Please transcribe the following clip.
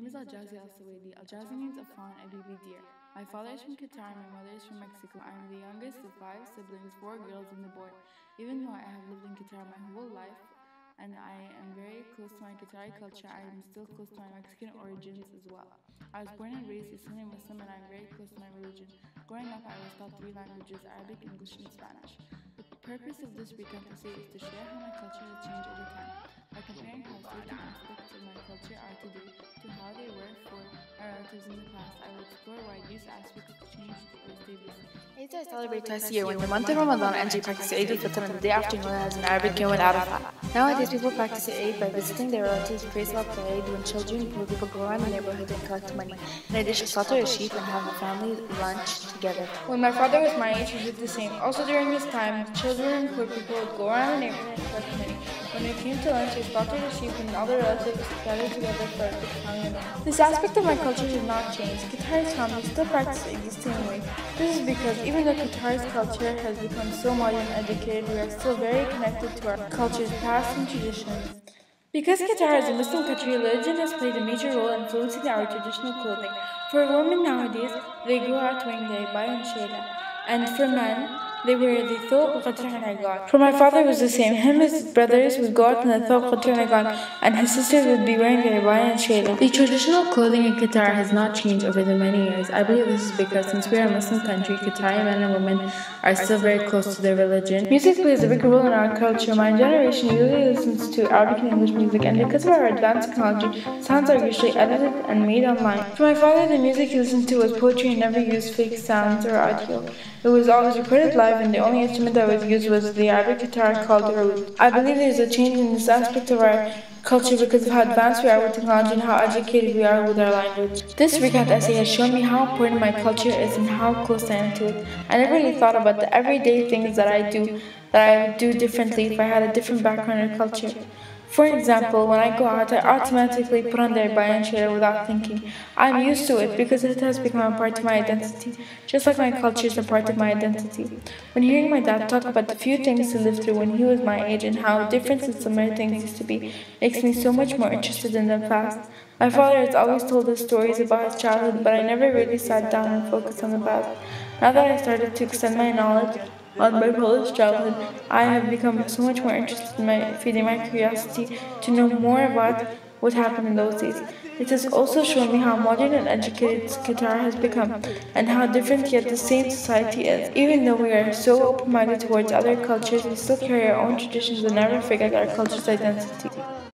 is Jazi Al Suwaidi. Jazi means a fawn, a baby deer. My father is from Qatar and my mother is from Mexico. I am the youngest of 5 siblings, 4 girls and a boy. Even though I have lived in Qatar my whole life and I am very close to my Qatari culture, I am still close to my Mexican origins as well. I was born and raised a Sunni Muslim and I am very close to my religion. Growing up, I was taught 3 languages, Arabic, English, and Spanish. The purpose of this recount essay is to share how my culture has changed over time, by comparing how certain aspects of my culture are today to how they were for my relatives in the past. I will explore why these aspects changed or stayed the same. I celebrate twice a year. When the month of Ramadan ends, we practice Eid al-Fitr on the day after known as an Arabic Yom al-Arafah. Nowadays, people practice Eid by visiting their relatives, pray Salat al-Eid when children and poor people go around the neighborhood and collect money. In addition, slaughter a sheep and have a family lunch together. When my father was my age, he did the same. Also during this time, children and poor people would go around the neighborhood and collect money. When we came to lunch, we slaughtered a sheep and all the relatives gathered together for a big family meal. This aspect of my culture did not change. Qatar's families still practice Eid the same way. This is because even though Qatar's culture has become so modern and educated, we are still very connected to our culture's past and traditions. Because Qatar is a Muslim country, religion has played a major role in influencing our traditional clothing. For women nowadays, they go out wearing the abaya and shayla, and for men, they wear the thawb, qatra and argan. For my father, it was the same. Him and his brothers would go out in the thawb, qatra and argan, and his sisters would be wearing the abaya and shayla. The traditional clothing in Qatar has not changed over the many years. I believe this is because since we are a Muslim country, Qatari men and women are still very close to their religion. Music plays a big role in our culture. My generation usually listens to Arabic and English music, and because of our advanced technology, sounds are usually edited and made online. For my father, the music he listened to was poetry and never used fake sounds or audio. It was always recorded live, and the only instrument that was used was the Arabic guitar called oud. I believe there is a change in this aspect of our culture because of how advanced we are with technology and how educated we are with our language. This recount essay has shown me how important my culture is and how close I am to it. I never really thought about the everyday things that I would do differently if I had a different background or culture. For example, when I go out, I automatically put on the abaya and shayla without thinking. I'm used to it because it has become a part of my identity, just like my culture is a part of my identity. When hearing my dad talk about the few things he lived through when he was my age and how different and similar things used to be, makes me so much more interested in the past. My father has always told us stories about his childhood, but I never really sat down and focused on the past. Now that I started to extend my knowledge on my father's childhood, I have become so much more interested in feeding my curiosity to know more about what happened in those days. It has also shown me how modern and educated Qatar has become, and how different yet the same society is. Even though we are so open-minded towards other cultures, we still carry our own traditions and never forget our culture's identity.